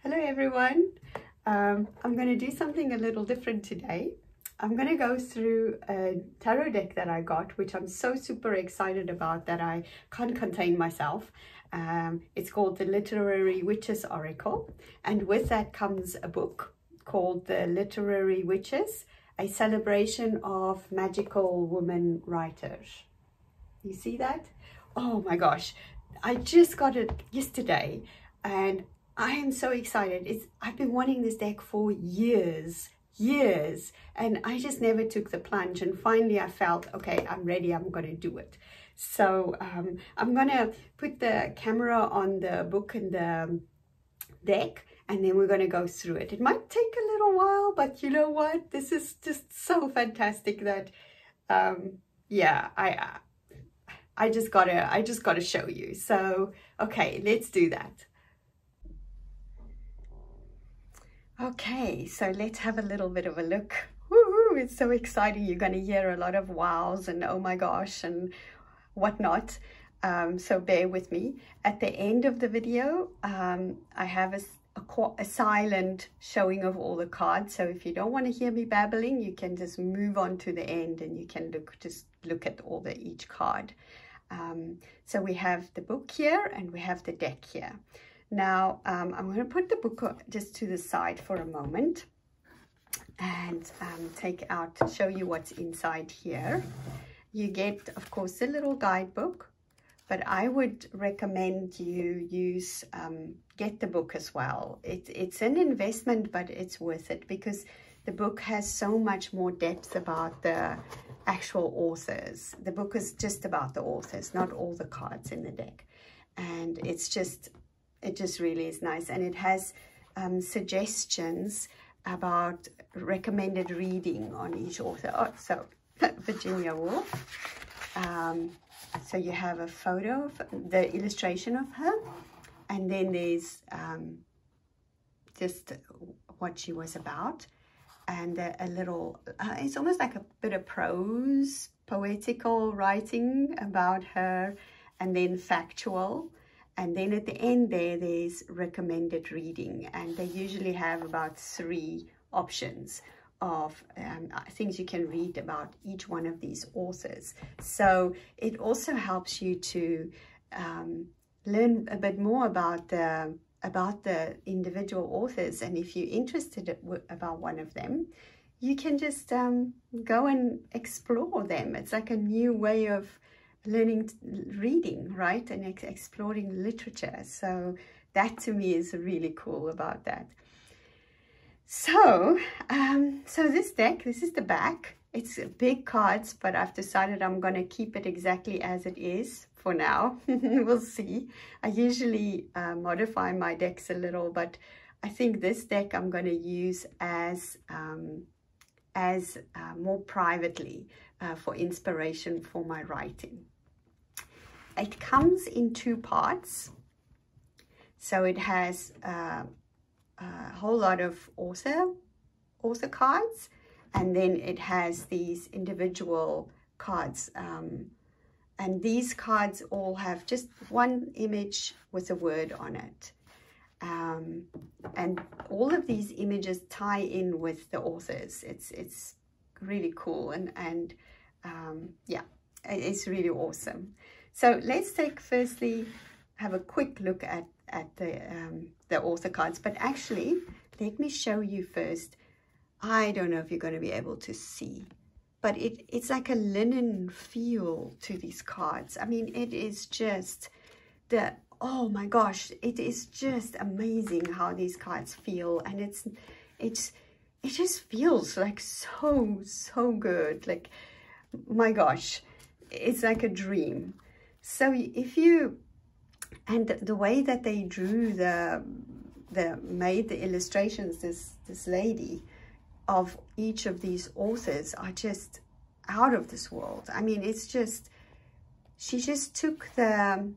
Hello everyone. I'm going to do something a little different today. I'm going to go through a tarot deck that I got, which I'm so super excited about that I can't contain myself. It's called the Literary Witches Oracle, and with that comes a book called The Literary Witches, a celebration of magical women writers. You see that? Oh my gosh, I just got it yesterday and I am so excited. I've been wanting this deck for years, and I just never took the plunge, and finally I felt, okay, I'm ready, I'm going to do it. So I'm going to put the camera on the book and the deck, and then we're going to go through it. It might take a little while, but you know what? This is just so fantastic that, yeah, I just gotta show you. So, okay, let's do that. Okay, so let's have a little bit of a look. Woohoo, it's so exciting. You're going to hear a lot of wows and oh my gosh and whatnot. So bear with me. At the end of the video, I have a silent showing of all the cards. So if you don't want to hear me babbling, you can just move on to the end and you can just look at each card. So we have the book here and we have the deck here. Now, I'm going to put the book just to the side for a moment and show you what's inside here. You get, of course, the little guidebook, but I would recommend you get the book as well. It's an investment, but it's worth it because the book has so much more depth about the actual authors. The book is just about the authors, not all the cards in the deck. And it just really is nice. And it has suggestions about recommended reading on each author. Oh, so Virginia Woolf. So you have a photo of the illustration of her. And then there's just what she was about. And a little, it's almost like a bit of prose, poetical writing about her, and then factual. And then at the end there's recommended reading. And they usually have about 3 options of things you can read about each one of these authors. So it also helps you to learn a bit more about the individual authors, and if you're interested about one of them, you can just go and explore them. It's like a new way of learning reading, right, and exploring literature. So that to me is really cool about that. So this deck, this is the back. It's big cards, but I've decided I'm going to keep it exactly as it is for now. We'll see. I usually modify my decks a little, but I think this deck I'm going to use as more privately for inspiration for my writing. It comes in 2 parts. So it has a whole lot of author cards, and then it has these individual cards. And these cards all have just one image with a word on it. And all of these images tie in with the authors. It's really cool, and yeah, it's really awesome. So let's have a quick look at the author cards. But actually, let me show you first. I don't know if you're going to be able to see, but it's like a linen feel to these cards. I mean, it is just oh my gosh, it is just amazing how these cards feel. And it just feels like so good. Like, my gosh, it's like a dream. So and the way that they drew made the illustrations, this lady of each of these authors are just out of this world. I mean, she just took the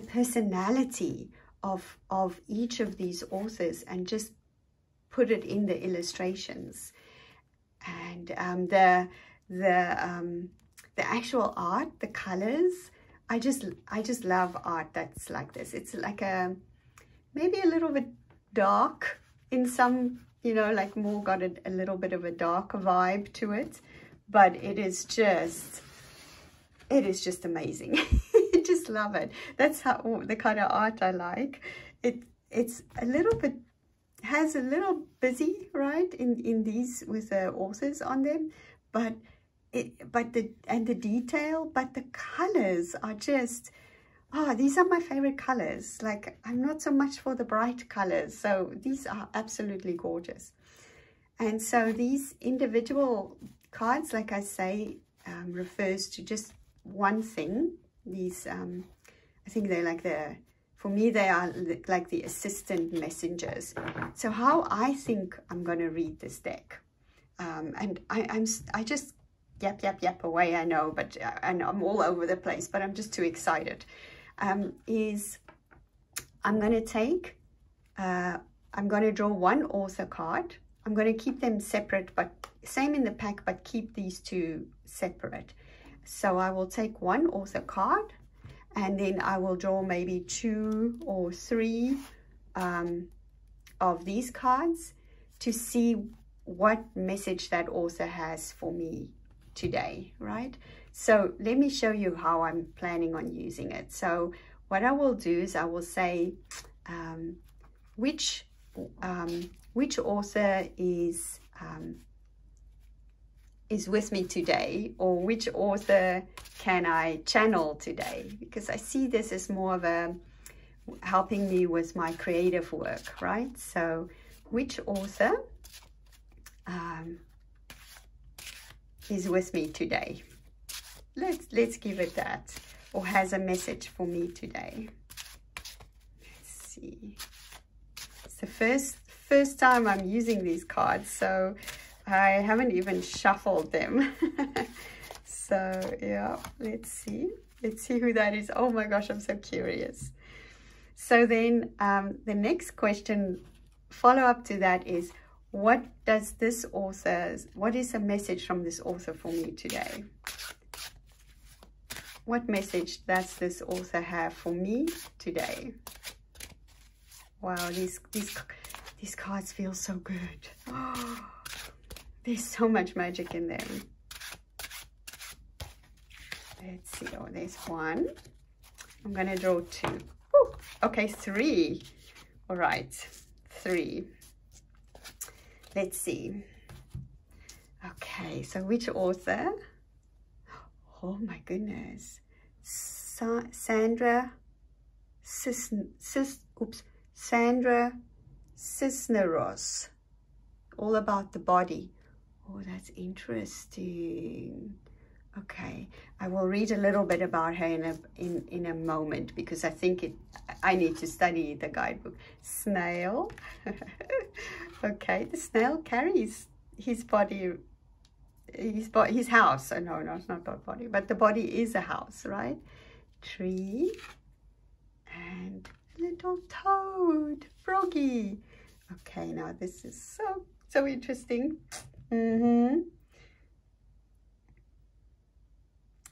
personality of each of these authors and just put it in the illustrations. And the actual art, the colors, I just love art that's like this. It's like maybe a little bit dark in some, you know, like more got a little bit of a darker vibe to it, but it is just amazing. I just love it. That's how the kind of art I like. It's a little bit, has a little busy, right, in these with the authors on them, but the detail, but the colors are just, oh, these are my favorite colors. Like, I'm not so much for the bright colors, so these are absolutely gorgeous. And so these individual cards, like I say, refers to just one thing. These I think they're like for me they are like the assistant messengers. So how I think I'm going to read this deck, and I just yap away, I know, but and I'm all over the place, but I'm just too excited. Is I'm going to take I'm going to draw one author card. I'm going to keep them separate, but same in the pack, but keep these two separate. So I will take one author card, and then I will draw maybe 2 or 3 of these cards to see what message that author has for me today, right? So let me show you how I'm planning on using it. So what I will do is I will say which author is with me today, or which author can I channel today, because I see this as more of a helping me with my creative work, right? So which author is with me today? Let's give it that, or has a message for me today. Let's see. It's the first time I'm using these cards, so I haven't even shuffled them. So yeah, let's see who that is. Oh my gosh, I'm so curious. So then the next question follow up to that is, what is a message from this author for me today? What message does this author have for me today? Wow, these cards feel so good. Oh, there's so much magic in them. Let's see. Oh, there's 1. I'm going to draw 2. Ooh, okay, 3. All right, 3. Let's see. Okay, so which author? Oh my goodness. Sandra Cisneros. All about the body. Oh, that's interesting. Okay, I will read a little bit about her in a moment, because I think I need to study the guidebook. Snail. Okay, the snail carries his body, his house. Oh, no, it's not that body, but the body is a house, right? Tree and a little toad, froggy. Okay, now this is so interesting.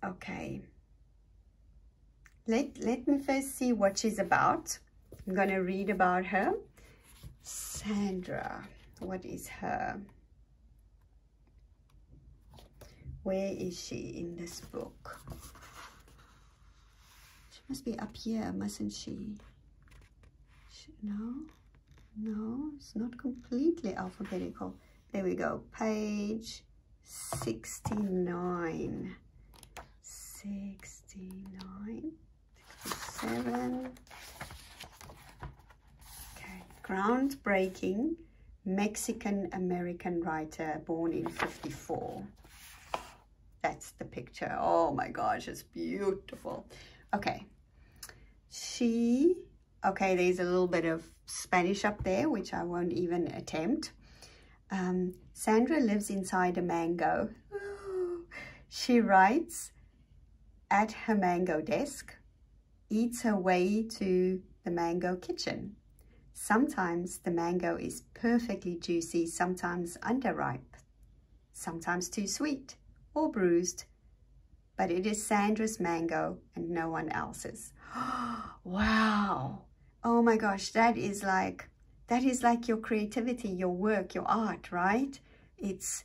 Okay, let me first see what she's about. I'm going to read about her. Sandra, what is her? Where is she in this book? She must be up here, mustn't she? No, it's not completely alphabetical. There we go, page 69. 69, 67. Okay, groundbreaking Mexican-American writer born in 54. That's the picture. Oh my gosh, it's beautiful. Okay, okay, there's a little bit of Spanish up there, which I won't even attempt. Sandra lives inside a mango. She writes at her mango desk, eats her way to the mango kitchen. Sometimes the mango is perfectly juicy, sometimes underripe, sometimes too sweet or bruised, but it is Sandra's mango and no one else's. Wow, oh my gosh, that is like your creativity, your work, your art, right? It's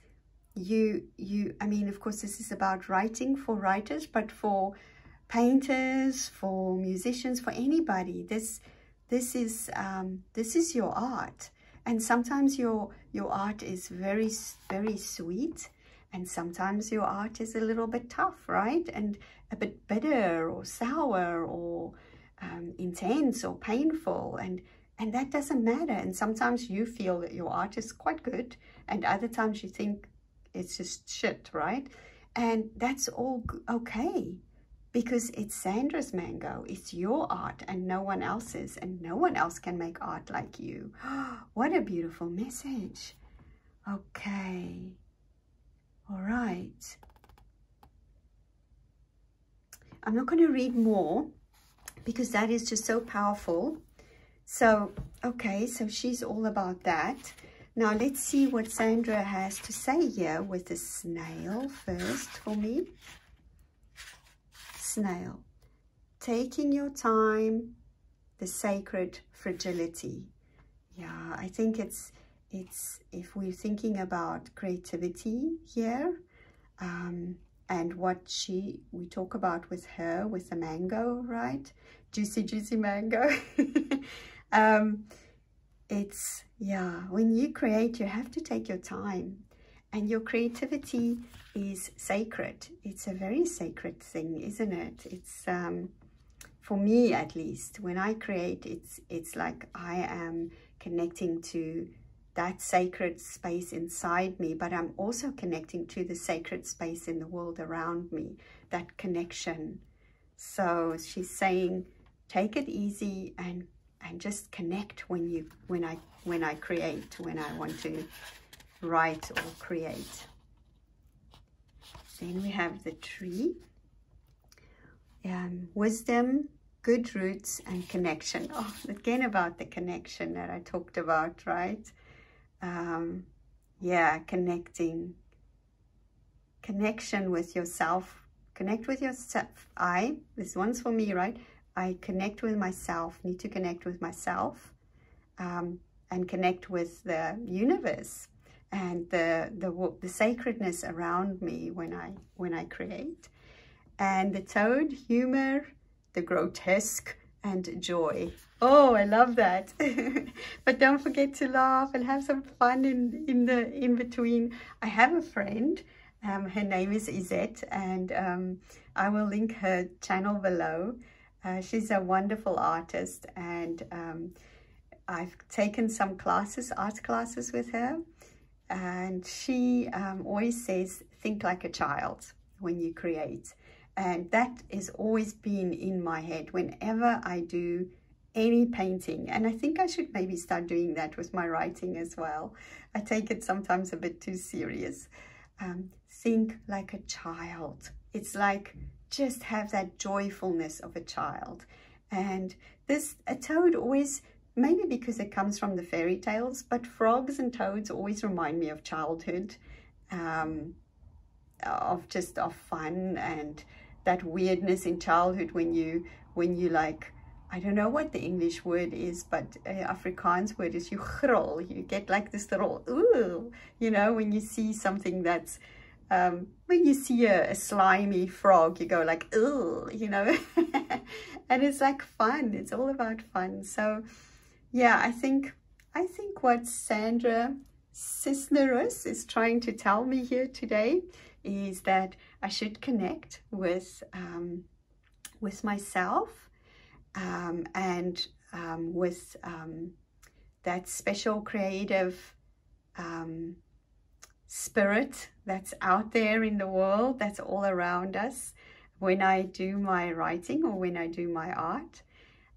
I mean, of course, this is about writing for writers, but for painters, for musicians, for anybody, this is your art. And sometimes your art is very, very sweet, and sometimes your art is a little bit tough, right? And a bit bitter or sour or intense or painful, and that doesn't matter. And sometimes you feel that your art is quite good, and other times you think it's just shit, right? And that's all okay, because it's Sandra's mango. It's your art and no one else's, and no one else can make art like you. What a beautiful message. Okay. All right. I'm not going to read more because that is just so powerful. So, okay, so she's all about that. Now let's see what Sandra has to say here with the snail first for me. Snail, taking your time, the sacred fragility. Yeah, I think it's if we're thinking about creativity here, and what we talk about with her, with the mango, right? Juicy mango. It's, yeah, when you create, you have to take your time, and your creativity is sacred. It's a very sacred thing, isn't it? It's, for me at least, when I create, it's like I am connecting to that sacred space inside me, but I'm also connecting to the sacred space in the world around me, that connection. So she's saying, take it easy and just connect when I create, when I want to write or create. Then we have the tree. Wisdom, good roots, and connection. Oh, again about the connection that I talked about, right? Yeah, connection with yourself. Connect with yourself. This one's for me, right? I connect with myself, need to connect with myself, and connect with the universe and the sacredness around me when I create. And the toad, humor, the grotesque, and joy. Oh, I love that. But don't forget to laugh and have some fun in between. I have a friend, her name is Izette, and I will link her channel below. She's a wonderful artist, and I've taken some classes, art classes with her, and she always says, think like a child when you create. And that has always been in my head whenever I do any painting. And I think I should maybe start doing that with my writing as well. I take it sometimes a bit too serious. Think like a child. It's like, just have that joyfulness of a child. And a toad always, maybe because it comes from the fairy tales, but frogs and toads always remind me of childhood, of fun, and that weirdness in childhood when you like, I don't know what the English word is, but Afrikaans word is you grol. You get like this little, ooh, you know, when you see something that's, when you see a slimy frog, you go like, ooh, you know, and it's like fun. It's all about fun. So yeah, I think what Sandra Cisneros is trying to tell me here today is that I should connect with myself, and with that special creative spirit that's out there in the world, that's all around us when I do my writing or when I do my art,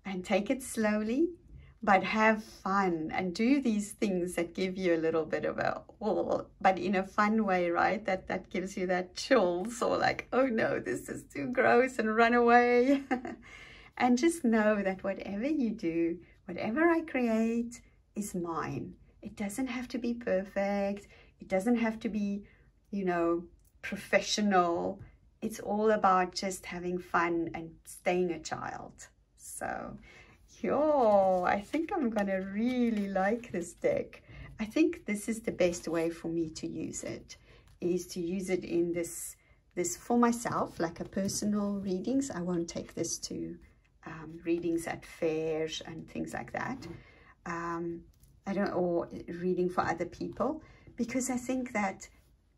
and take it slowly, but have fun and do these things that give you a little bit of a, but in a fun way, right? That gives you that chills, or like, oh no, this is too gross, and run away. And just know that whatever you do, whatever I create is mine. It doesn't have to be perfect. It doesn't have to be, you know, professional. It's all about just having fun and staying a child. So Yo, I think I'm gonna really like this deck. I think this is the best way for me to use it, is to use it in this for myself, like a personal readings. I won't take this to readings at fairs and things like that. I don't, or reading for other people, because I think that,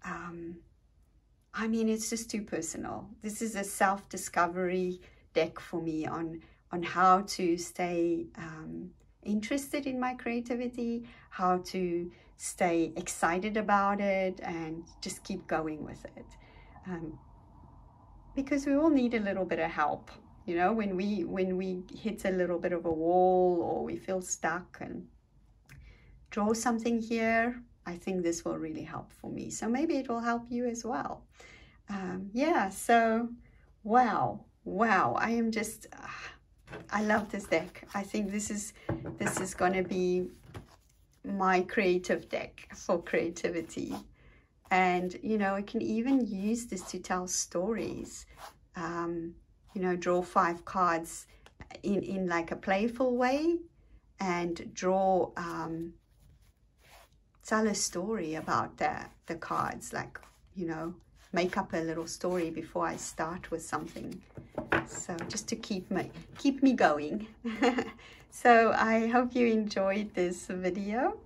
I mean, it's just too personal. This is a self-discovery deck for me on how to stay interested in my creativity, how to stay excited about it, and just keep going with it. Because we all need a little bit of help, you know, when we hit a little bit of a wall or we feel stuck, and draw something here. I think this will really help for me. So maybe it will help you as well. Yeah, so wow, I am just, I love this deck. I think this is going to be my creative deck for creativity. And, you know, I can even use this to tell stories. You know, draw 5 cards in like a playful way, and draw, tell a story about the cards, like, you know, make up a little story before I start with something. So just to keep me going. So I hope you enjoyed this video.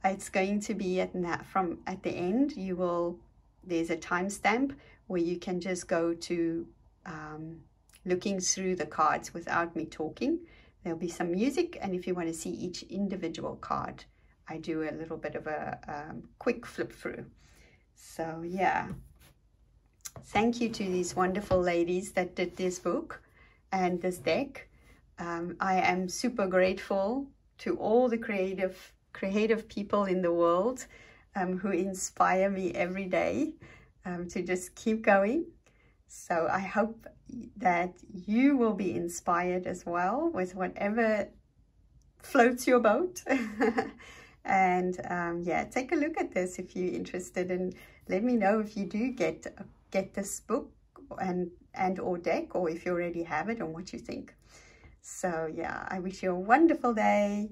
It's going to be at the end. There's a timestamp where you can just go to looking through the cards without me talking. There'll be some music, and if you want to see each individual card, I do a little bit of a quick flip through. So yeah, thank you to these wonderful ladies that did this book and this deck. I am super grateful to all the creative people in the world who inspire me every day to just keep going. So I hope that you will be inspired as well with whatever floats your boat. And yeah, take a look at this if you're interested, and let me know if you do get this book and or deck, or if you already have it and what you think. So yeah, I wish you a wonderful day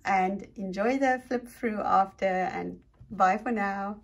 and enjoy the flip through after, and bye for now.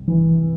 you.